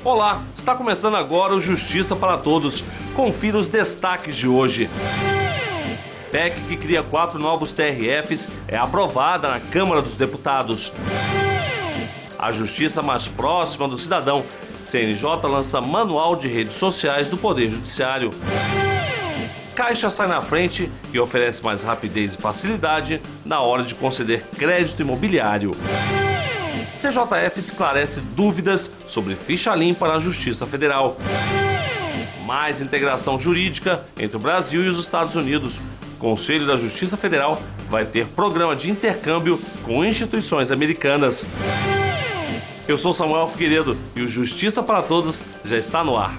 Olá, está começando agora o Justiça para Todos. Confira os destaques de hoje. PEC que cria 4 novos TRFs é aprovada na Câmara dos Deputados. A justiça mais próxima do cidadão. CNJ lança manual de redes sociais do Poder Judiciário. Caixa sai na frente e oferece mais rapidez e facilidade na hora de conceder crédito imobiliário. CJF esclarece dúvidas sobre ficha limpa na Justiça Federal. Mais integração jurídica entre o Brasil e os Estados Unidos. O Conselho da Justiça Federal vai ter programa de intercâmbio com instituições americanas. Eu sou Samuel Figueiredo e o Justiça para Todos já está no ar.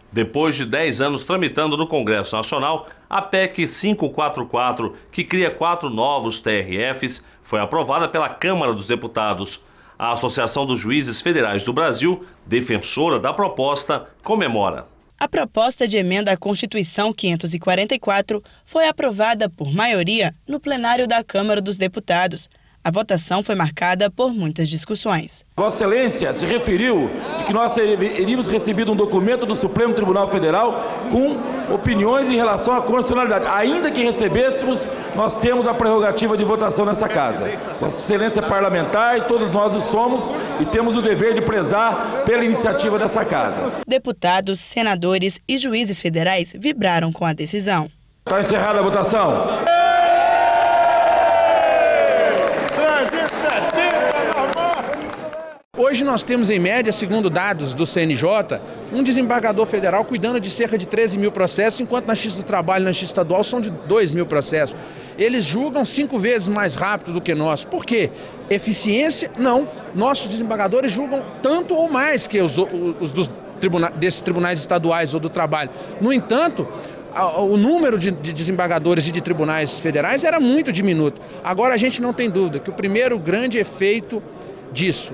Depois de 10 anos tramitando no Congresso Nacional, a PEC 544, que cria 4 novos TRFs, foi aprovada pela Câmara dos Deputados. A Associação dos Juízes Federais do Brasil, defensora da proposta, comemora. A proposta de emenda à Constituição 544 foi aprovada por maioria no plenário da Câmara dos Deputados. A votação foi marcada por muitas discussões. Vossa Excelência se referiu de que nós teríamos recebido um documento do Supremo Tribunal Federal com opiniões em relação à constitucionalidade. Ainda que recebêssemos, nós temos a prerrogativa de votação nessa casa. Vossa Excelência é parlamentar e todos nós o somos e temos o dever de prezar pela iniciativa dessa casa. Deputados, senadores e juízes federais vibraram com a decisão. Está encerrada a votação. Hoje nós temos, em média, segundo dados do CNJ, um desembargador federal cuidando de cerca de 13 mil processos, enquanto na Justiça do Trabalho e na Justiça Estadual são de 2 mil processos. Eles julgam 5 vezes mais rápido do que nós. Por quê? Eficiência? Não. Nossos desembargadores julgam tanto ou mais que os desses tribunais estaduais ou do trabalho. No entanto, o número de desembargadores e de tribunais federais era muito diminuto. Agora a gente não tem dúvida que o primeiro grande efeito disso,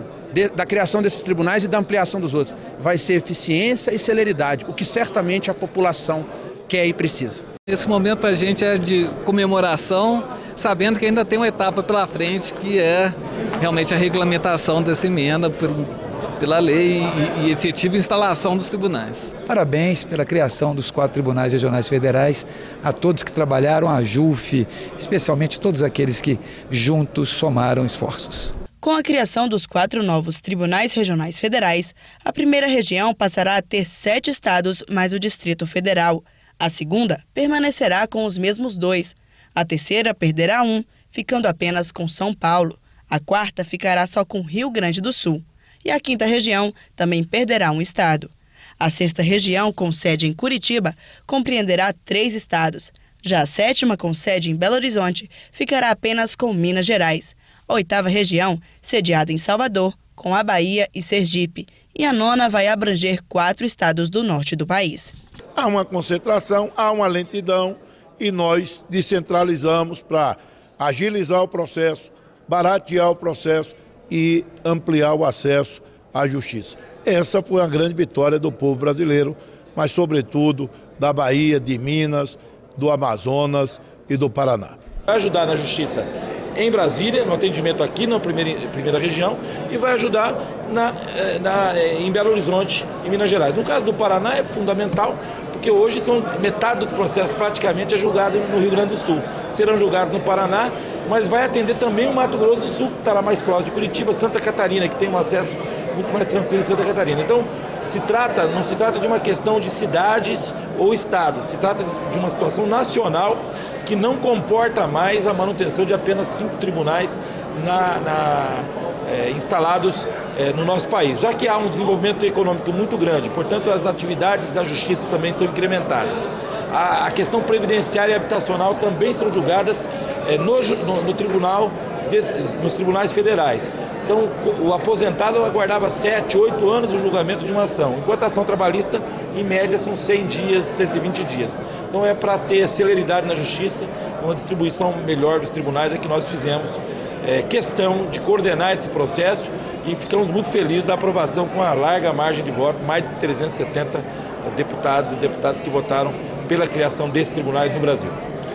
da criação desses tribunais e da ampliação dos outros, vai ser eficiência e celeridade, o que certamente a população quer e precisa. Esse momento para a gente é de comemoração, sabendo que ainda tem uma etapa pela frente, que é realmente a regulamentação dessa emenda pela lei e efetiva instalação dos tribunais. Parabéns pela criação dos 4 tribunais regionais federais, a todos que trabalharam, a JUF, especialmente todos aqueles que juntos somaram esforços. Com a criação dos 4 novos tribunais regionais federais, a primeira região passará a ter 7 estados mais o Distrito Federal. A segunda permanecerá com os mesmos 2. A terceira perderá 1, ficando apenas com São Paulo. A quarta ficará só com Rio Grande do Sul. E a quinta região também perderá 1 estado. A sexta região, com sede em Curitiba, compreenderá 3 estados. Já a sétima, com sede em Belo Horizonte, ficará apenas com Minas Gerais. A 8ª região, sediada em Salvador, com a Bahia e Sergipe. E a 9ª vai abranger 4 estados do norte do país. Há uma concentração, há uma lentidão e nós descentralizamos para agilizar o processo, baratear o processo e ampliar o acesso à justiça. Essa foi a grande vitória do povo brasileiro, mas sobretudo da Bahia, de Minas, do Amazonas e do Paraná. Vai ajudar na justiça em Brasília, no atendimento aqui na primeira região, e vai ajudar em Belo Horizonte, em Minas Gerais. No caso do Paraná é fundamental, porque hoje metade dos processos praticamente é julgado no Rio Grande do Sul. Serão julgados no Paraná, mas vai atender também o Mato Grosso do Sul, que estará mais próximo de Curitiba, Santa Catarina, que tem um acesso muito mais tranquilo em Santa Catarina. Então, não se trata de uma questão de cidades ou estados, se trata de uma situação nacional que não comporta mais a manutenção de apenas 5 tribunais instalados no nosso país, já que há um desenvolvimento econômico muito grande, portanto as atividades da justiça também são incrementadas. A questão previdenciária e habitacional também são julgadas nos tribunais federais. Então, o aposentado aguardava 7, 8 anos o julgamento de uma ação, enquanto a ação trabalhista, em média, são 100 dias, 120 dias. Então, é para ter celeridade na justiça, uma distribuição melhor dos tribunais, é que nós fizemos questão de coordenar esse processo e ficamos muito felizes da aprovação com uma larga margem de voto, mais de 370 deputados e deputadas que votaram pela criação desses tribunais no Brasil.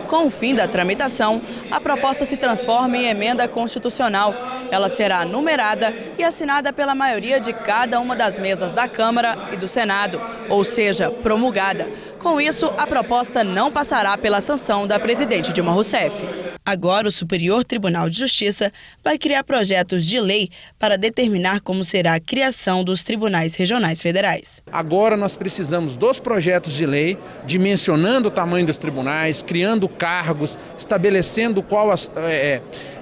Com o fim da tramitação, a proposta se transforma em emenda constitucional Ela será numerada e assinada pela maioria de cada uma das mesas da Câmara e do Senado, ou seja, promulgada. Com isso, a proposta não passará pela sanção da presidente Dilma Rousseff. Agora, o Superior Tribunal de Justiça vai criar projetos de lei para determinar como será a criação dos tribunais regionais federais. Agora nós precisamos dos projetos de lei, dimensionando o tamanho dos tribunais, criando cargos, estabelecendo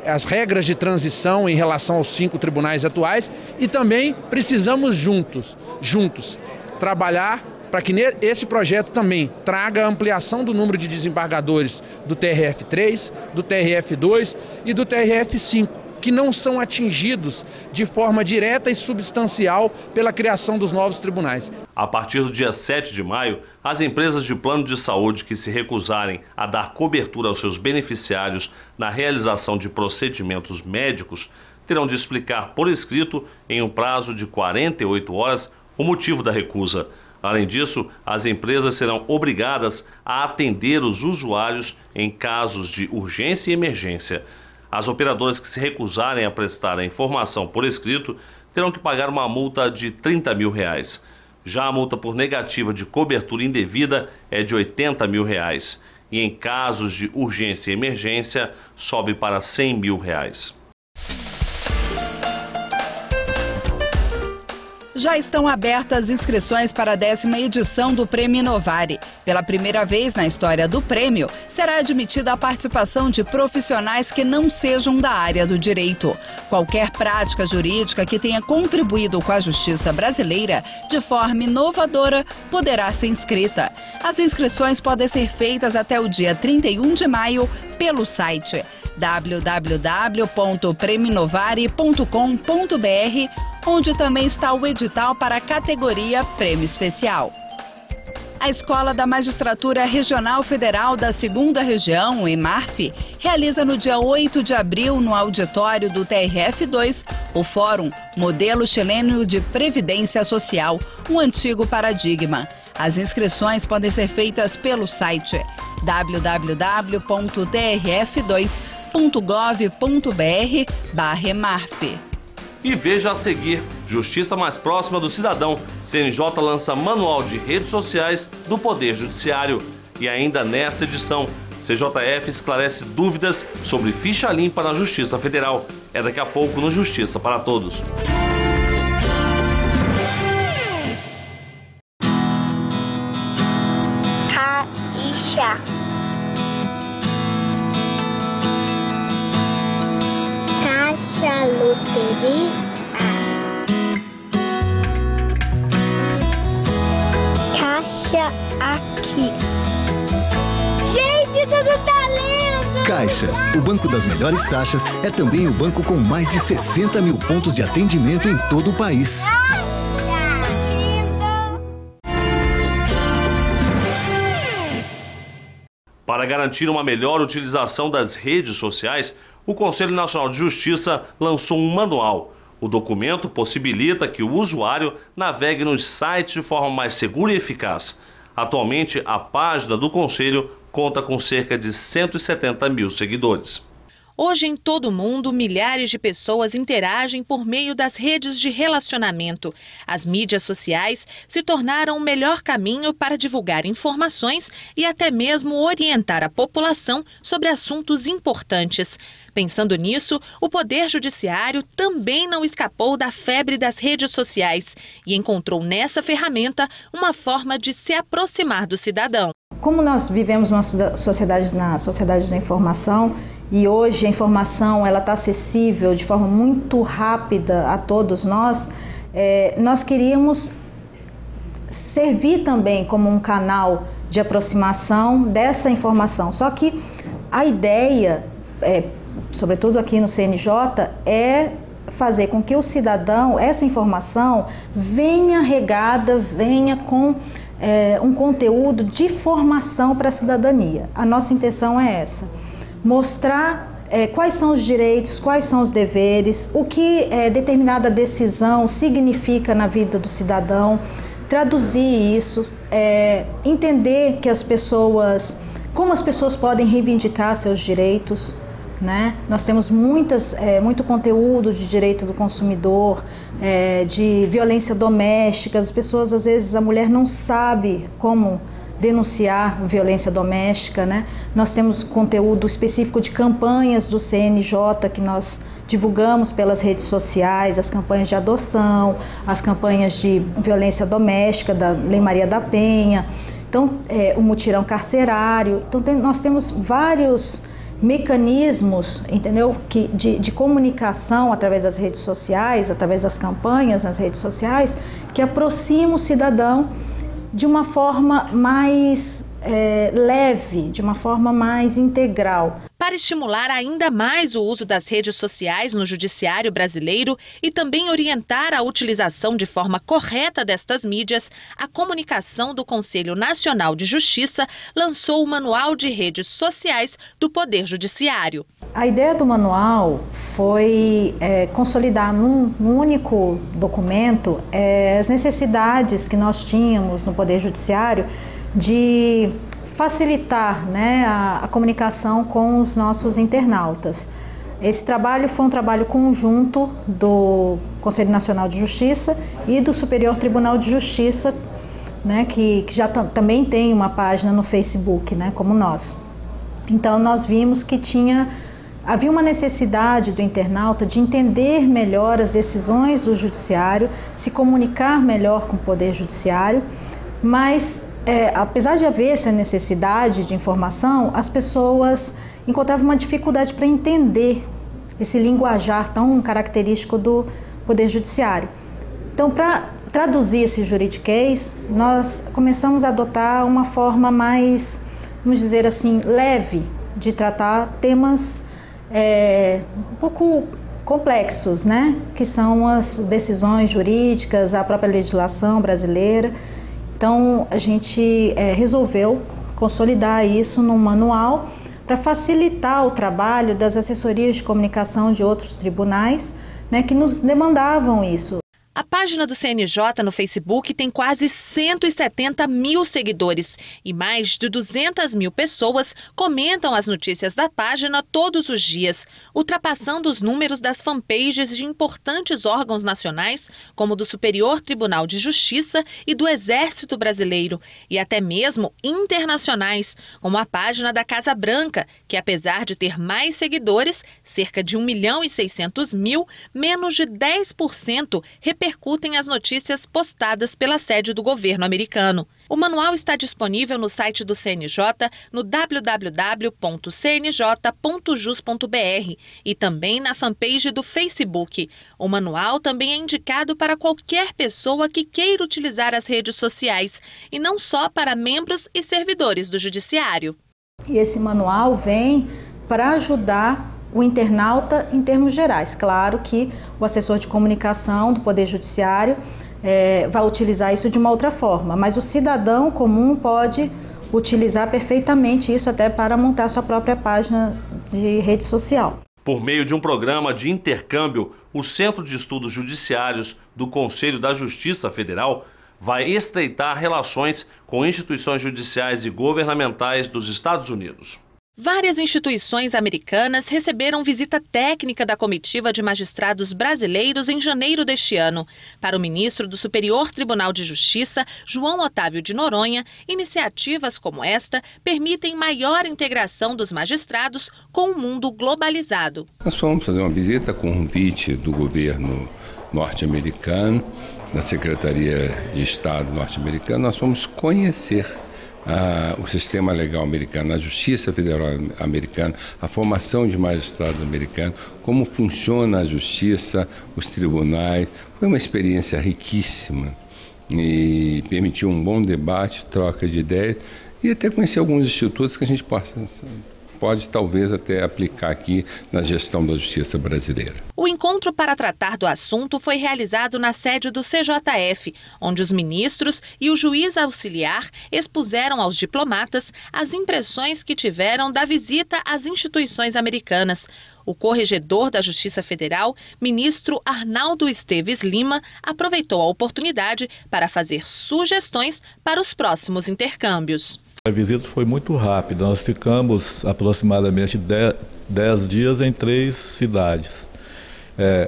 as regras de transição em relação aos 5 tribunais atuais, e também precisamos juntos trabalhar para que esse projeto também traga a ampliação do número de desembargadores do TRF3, do TRF2 e do TRF5, que não são atingidos de forma direta e substancial pela criação dos novos tribunais. A partir do dia 7 de maio, as empresas de plano de saúde que se recusarem a dar cobertura aos seus beneficiários na realização de procedimentos médicos terão de explicar por escrito, em um prazo de 48 horas, o motivo da recusa. Além disso, as empresas serão obrigadas a atender os usuários em casos de urgência e emergência. As operadoras que se recusarem a prestar a informação por escrito terão que pagar uma multa de R$30 mil. Já a multa por negativa de cobertura indevida é de R$80 mil. E em casos de urgência e emergência, sobe para R$100 mil. Já estão abertas inscrições para a 10ª edição do Prêmio Inovari. Pela primeira vez na história do prêmio, será admitida a participação de profissionais que não sejam da área do direito. Qualquer prática jurídica que tenha contribuído com a justiça brasileira de forma inovadora poderá ser inscrita. As inscrições podem ser feitas até o dia 31 de maio pelo site www.preminovari.com.br, onde também está o edital para a categoria Prêmio Especial. A Escola da Magistratura Regional Federal da 2ª Região, EMARF, realiza no dia 8 de abril, no auditório do TRF2, o Fórum Modelo Chileno de Previdência Social, um antigo paradigma. As inscrições podem ser feitas pelo site www.trf2.gov.br/EMARF. E veja a seguir, Justiça mais próxima do cidadão. CNJ lança manual de redes sociais do Poder Judiciário. E ainda nesta edição, CJF esclarece dúvidas sobre ficha limpa na Justiça Federal. É daqui a pouco no Justiça para Todos. Caixa. Caixa loteria. Caixa aqui. Gente, tudo tá lindo! Caixa, o banco das melhores taxas, é também o banco com mais de 60 mil pontos de atendimento em todo o país. Para garantir uma melhor utilização das redes sociais, o Conselho Nacional de Justiça lançou um manual. O documento possibilita que o usuário navegue nos sites de forma mais segura e eficaz. Atualmente, a página do Conselho conta com cerca de 170 mil seguidores. Hoje, em todo o mundo, milhares de pessoas interagem por meio das redes de relacionamento. As mídias sociais se tornaram o melhor caminho para divulgar informações e até mesmo orientar a população sobre assuntos importantes. Pensando nisso, o Poder Judiciário também não escapou da febre das redes sociais e encontrou nessa ferramenta uma forma de se aproximar do cidadão. Como nós vivemos na sociedade da informação, e hoje a informação está acessível de forma muito rápida a todos nós, nós queríamos servir também como um canal de aproximação dessa informação. Só que a ideia, sobretudo aqui no CNJ, é fazer com que o cidadão, essa informação, venha regada, venha com um conteúdo de formação para a cidadania. A nossa intenção é essa. Mostrar quais são os direitos, quais são os deveres, o que determinada decisão significa na vida do cidadão, traduzir isso, entender que como as pessoas podem reivindicar seus direitos, né? Nós temos muito conteúdo de direito do consumidor, de violência doméstica. As pessoas, às vezes, a mulher não sabe como denunciar violência doméstica, né? Nós temos conteúdo específico de campanhas do CNJ que nós divulgamos pelas redes sociais, as campanhas de adoção, as campanhas de violência doméstica da Lei Maria da Penha, então o mutirão carcerário. Então nós temos vários mecanismos, entendeu, de comunicação através das redes sociais, através das campanhas nas redes sociais, que aproximam o cidadão de uma forma mais leve, de uma forma mais integral. Para estimular ainda mais o uso das redes sociais no judiciário brasileiro e também orientar a utilização de forma correta destas mídias, a Comunicação do Conselho Nacional de Justiça lançou o Manual de Redes Sociais do Poder Judiciário. A ideia do manual foi consolidar num único documento as necessidades que nós tínhamos no Poder Judiciário de facilitar, né, a comunicação com os nossos internautas. Esse trabalho foi um trabalho conjunto do Conselho Nacional de Justiça e do Superior Tribunal de Justiça, né, que já também tem uma página no Facebook, né, como nós. Então nós vimos que havia uma necessidade do internauta de entender melhor as decisões do judiciário, se comunicar melhor com o Poder Judiciário, mas apesar de haver essa necessidade de informação, as pessoas encontravam uma dificuldade para entender esse linguajar tão característico do Poder Judiciário. Então, para traduzir esse juridiquês, nós começamos a adotar uma forma mais, vamos dizer assim, leve de tratar temas um pouco complexos, né? Que são as decisões jurídicas, a própria legislação brasileira. Então, a gente resolveu consolidar isso num manual para facilitar o trabalho das assessorias de comunicação de outros tribunais, né, que nos demandavam isso. A página do CNJ no Facebook tem quase 170 mil seguidores e mais de 200 mil pessoas comentam as notícias da página todos os dias, ultrapassando os números das fanpages de importantes órgãos nacionais, como do Superior Tribunal de Justiça e do Exército Brasileiro, e até mesmo internacionais, como a página da Casa Branca, que apesar de ter mais seguidores, cerca de 1.600.000, menos de 10% repercutem as notícias postadas pela sede do governo americano. O manual está disponível no site do CNJ, no www.cnj.jus.br e também na fanpage do Facebook. O manual também é indicado para qualquer pessoa que queira utilizar as redes sociais e não só para membros e servidores do Judiciário. E esse manual vem para ajudar o internauta em termos gerais. Claro que o assessor de comunicação do Poder Judiciário vai utilizar isso de uma outra forma, mas o cidadão comum pode utilizar perfeitamente isso até para montar sua própria página de rede social. Por meio de um programa de intercâmbio, o Centro de Estudos Judiciários do Conselho da Justiça Federal vai estreitar relações com instituições judiciais e governamentais dos Estados Unidos. Várias instituições americanas receberam visita técnica da comitiva de magistrados brasileiros em janeiro deste ano. Para o ministro do Superior Tribunal de Justiça, João Otávio de Noronha, iniciativas como esta permitem maior integração dos magistrados com o mundo globalizado. Nós fomos fazer uma visita com convite do governo norte-americano, da Secretaria de Estado norte-americana. Nós fomos conhecer o sistema legal americano, a Justiça Federal americana, a formação de magistrados americanos, como funciona a justiça, os tribunais. Foi uma experiência riquíssima e permitiu um bom debate, troca de ideias e até conhecer alguns institutos que a gente pode talvez até aplicar aqui na gestão da justiça brasileira. O encontro para tratar do assunto foi realizado na sede do CJF, onde os ministros e o juiz auxiliar expuseram aos diplomatas as impressões que tiveram da visita às instituições americanas. O corregedor da Justiça Federal, ministro Arnaldo Esteves Lima, aproveitou a oportunidade para fazer sugestões para os próximos intercâmbios. A visita foi muito rápida, nós ficamos aproximadamente 10 dias em 3 cidades.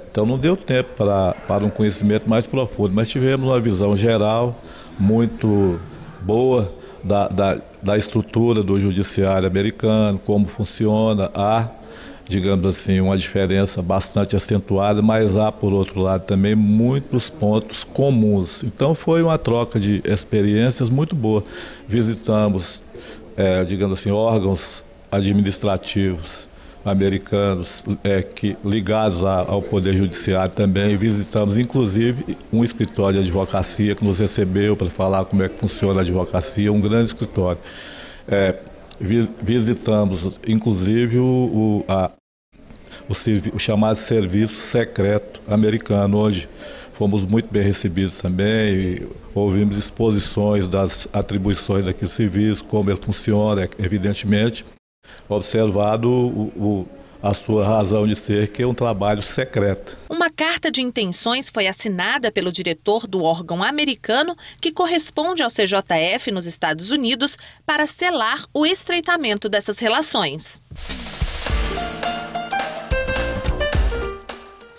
Então não deu tempo para um conhecimento mais profundo, mas tivemos uma visão geral muito boa da estrutura do judiciário americano, como funciona. Há, digamos assim, uma diferença bastante acentuada, mas há, por outro lado, também muitos pontos comuns. Então foi uma troca de experiências muito boa. Visitamos, digamos assim, órgãos administrativos americanos ligados ao Poder Judiciário também. Visitamos, inclusive, um escritório de advocacia que nos recebeu para falar como é que funciona a advocacia, um grande escritório. Visitamos, inclusive, o chamado Serviço Secreto Americano, onde fomos muito bem recebidos também, e ouvimos exposições das atribuições daquele serviço, como ele funciona, evidentemente, observado a sua razão de ser, que é um trabalho secreto. Uma carta de intenções foi assinada pelo diretor do órgão americano, que corresponde ao CJF nos Estados Unidos, para selar o estreitamento dessas relações.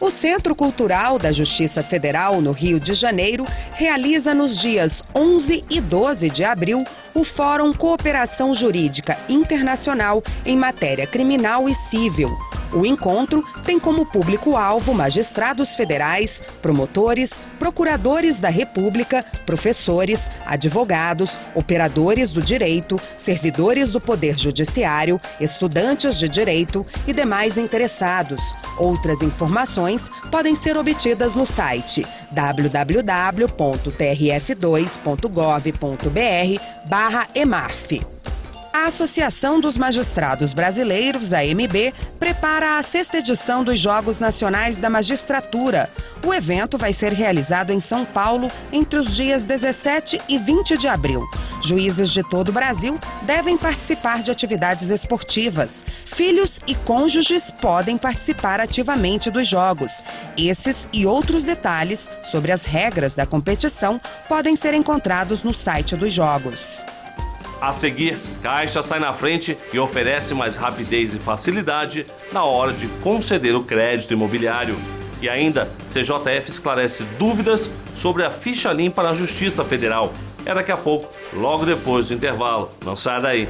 O Centro Cultural da Justiça Federal, no Rio de Janeiro, realiza nos dias 11 e 12 de abril o Fórum Cooperação Jurídica Internacional em Matéria Criminal e Civil. O encontro tem como público-alvo magistrados federais, promotores, procuradores da República, professores, advogados, operadores do direito, servidores do Poder Judiciário, estudantes de direito e demais interessados. Outras informações podem ser obtidas no site www.trf2.gov.br/emarf. A Associação dos Magistrados Brasileiros, AMB, prepara a 6ª edição dos Jogos Nacionais da Magistratura. O evento vai ser realizado em São Paulo entre os dias 17 e 20 de abril. Juízes de todo o Brasil devem participar de atividades esportivas. Filhos e cônjuges podem participar ativamente dos jogos. Esses e outros detalhes sobre as regras da competição podem ser encontrados no site dos Jogos. A seguir, Caixa sai na frente e oferece mais rapidez e facilidade na hora de conceder o crédito imobiliário. E ainda, CJF esclarece dúvidas sobre a ficha limpa na Justiça Federal. É daqui a pouco, logo depois do intervalo. Não saia daí.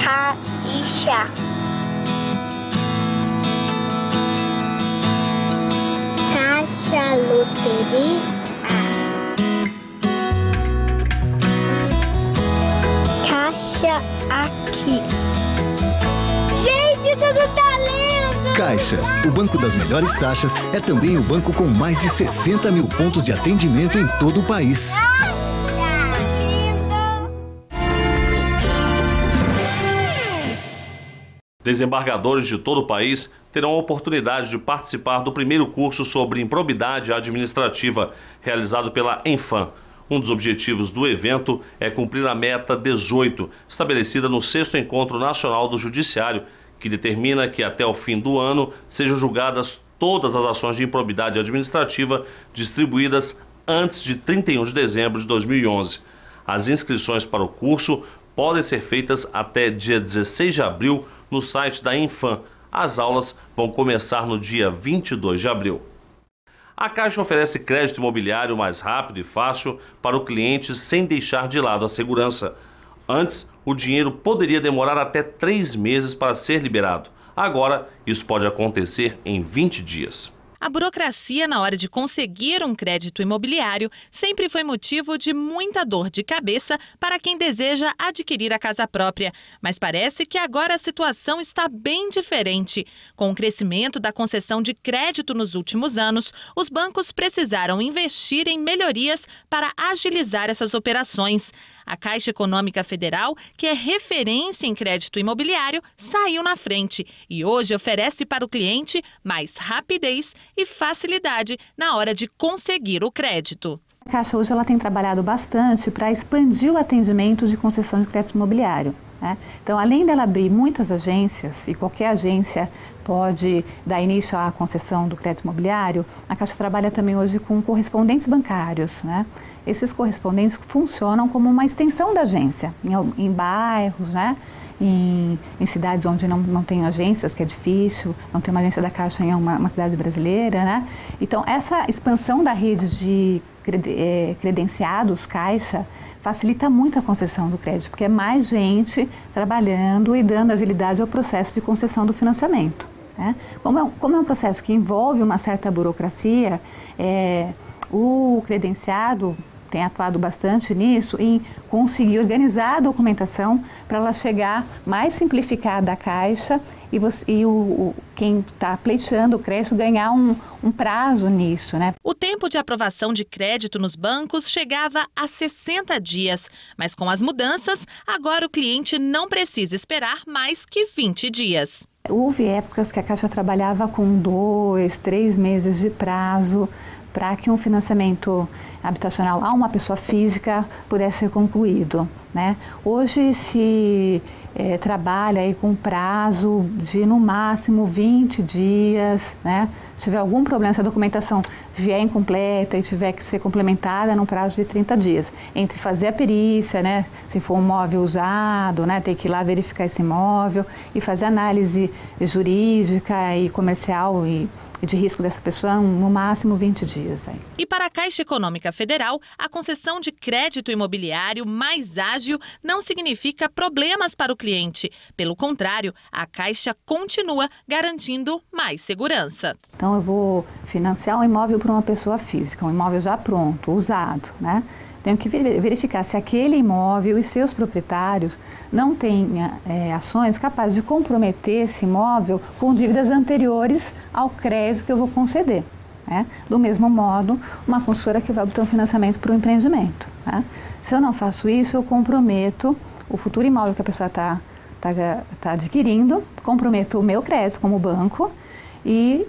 Caixa. Caixa Loteria. Caixa aqui. Gente, tudo tá lindo! Caixa, o banco das melhores taxas, é também o banco com mais de 60 mil pontos de atendimento em todo o país. Desembargadores de todo o país terão a oportunidade de participar do primeiro curso sobre improbidade administrativa, realizado pela Enfam. Um dos objetivos do evento é cumprir a meta 18, estabelecida no 6º Encontro Nacional do Judiciário, que determina que até o fim do ano sejam julgadas todas as ações de improbidade administrativa distribuídas antes de 31 de dezembro de 2011. As inscrições para o curso podem ser feitas até dia 16 de abril no site da Enfam. As aulas vão começar no dia 22 de abril. A Caixa oferece crédito imobiliário mais rápido e fácil para o cliente sem deixar de lado a segurança. Antes, o dinheiro poderia demorar até 3 meses para ser liberado. Agora, isso pode acontecer em 20 dias. A burocracia na hora de conseguir um crédito imobiliário sempre foi motivo de muita dor de cabeça para quem deseja adquirir a casa própria. Mas parece que agora a situação está bem diferente. Com o crescimento da concessão de crédito nos últimos anos, os bancos precisaram investir em melhorias para agilizar essas operações. A Caixa Econômica Federal, que é referência em crédito imobiliário, saiu na frente e hoje oferece para o cliente mais rapidez e facilidade na hora de conseguir o crédito. A Caixa hoje ela tem trabalhado bastante para expandir o atendimento de concessão de crédito imobiliário. né? Então, além dela abrir muitas agências, e qualquer agência pode dar início à concessão do crédito imobiliário, a Caixa trabalha também hoje com correspondentes bancários, né? Esses correspondentes funcionam como uma extensão da agência, em bairros, né? Em cidades onde não tem agências, que é difícil, não tem uma agência da Caixa em uma cidade brasileira, né? Então, essa expansão da rede de credenciados Caixa facilita muito a concessão do crédito, porque é mais gente trabalhando e dando agilidade ao processo de concessão do financiamento, né? Como é um processo que envolve uma certa burocracia, o credenciado tem atuado bastante nisso, em conseguir organizar a documentação para ela chegar mais simplificada à Caixa e quem está pleiteando o crédito ganhar um prazo nisso, né? O tempo de aprovação de crédito nos bancos chegava a 60 dias, mas com as mudanças, agora o cliente não precisa esperar mais que 20 dias. Houve épocas que a Caixa trabalhava com 2, 3 meses de prazo para que um financiamento habitacional a uma pessoa física pudesse ser concluído, né? Hoje se trabalha aí com prazo de no máximo 20 dias, né? Se tiver algum problema, se a documentação vier incompleta e tiver que ser complementada num prazo de 30 dias, entre fazer a perícia, né? Se for um imóvel usado, né? Ter que ir lá verificar esse imóvel e fazer análise jurídica e comercial e de risco dessa pessoa, no máximo 20 dias. Aí. E para a Caixa Econômica Federal, a concessão de crédito imobiliário mais ágil não significa problemas para o cliente. Pelo contrário, a Caixa continua garantindo mais segurança. Então, eu vou financiar um imóvel para uma pessoa física, um imóvel já pronto, usado, né? Tenho que verificar se aquele imóvel e seus proprietários não têm ações capazes de comprometer esse imóvel com dívidas anteriores ao crédito que eu vou conceder, né? Do mesmo modo, uma consultora que vai obter um financiamento para o empreendimento, né? Se eu não faço isso, eu comprometo o futuro imóvel que a pessoa está adquirindo, comprometo o meu crédito como banco e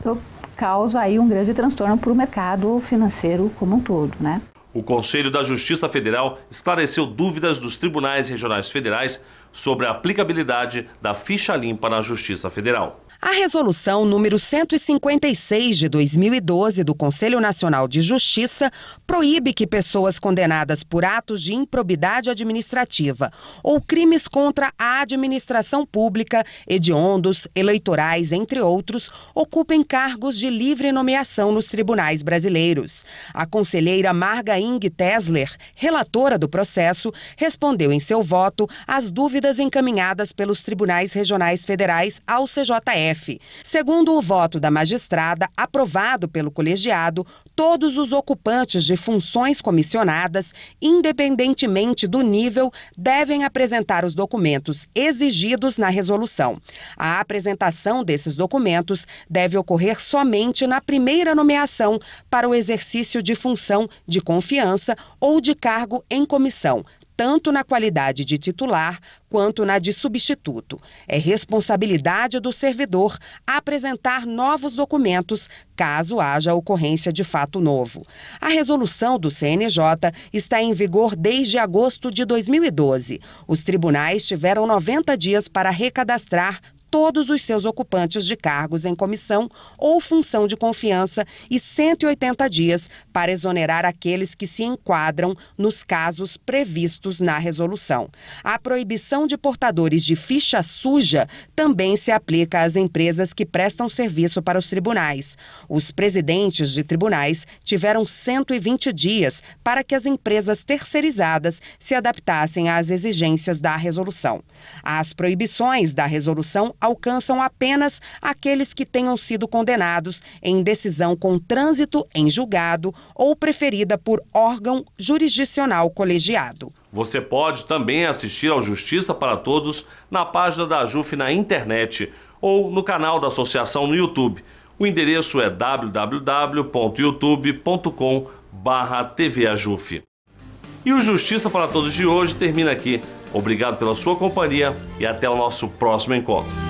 eu causo aí um grande transtorno para o mercado financeiro como um todo, né? O Conselho da Justiça Federal esclareceu dúvidas dos tribunais regionais federais sobre a aplicabilidade da ficha limpa na Justiça Federal. A resolução número 156 de 2012 do Conselho Nacional de Justiça proíbe que pessoas condenadas por atos de improbidade administrativa ou crimes contra a administração pública, hediondos, eleitorais, entre outros, ocupem cargos de livre nomeação nos tribunais brasileiros. A conselheira Marga Ing Tesler, relatora do processo, respondeu em seu voto às dúvidas encaminhadas pelos tribunais regionais federais ao CJF. Segundo o voto da magistrada, aprovado pelo colegiado, todos os ocupantes de funções comissionadas, independentemente do nível, devem apresentar os documentos exigidos na resolução. A apresentação desses documentos deve ocorrer somente na primeira nomeação para o exercício de função de confiança ou de cargo em comissão, tanto na qualidade de titular quanto na de substituto. É responsabilidade do servidor apresentar novos documentos caso haja ocorrência de fato novo. A resolução do CNJ está em vigor desde agosto de 2012. Os tribunais tiveram 90 dias para recadastrar todos os seus ocupantes de cargos em comissão ou função de confiança e 180 dias para exonerar aqueles que se enquadram nos casos previstos na resolução. A proibição de portadores de ficha suja também se aplica às empresas que prestam serviço para os tribunais. Os presidentes de tribunais tiveram 120 dias para que as empresas terceirizadas se adaptassem às exigências da resolução. As proibições da resolução alcançam apenas aqueles que tenham sido condenados em decisão com trânsito em julgado ou preferida por órgão jurisdicional colegiado. Você pode também assistir ao Justiça para Todos na página da AJUF na internet ou no canal da associação no YouTube. O endereço é www.youtube.com/tvajuf. E o Justiça para Todos de hoje termina aqui. Obrigado pela sua companhia e até o nosso próximo encontro.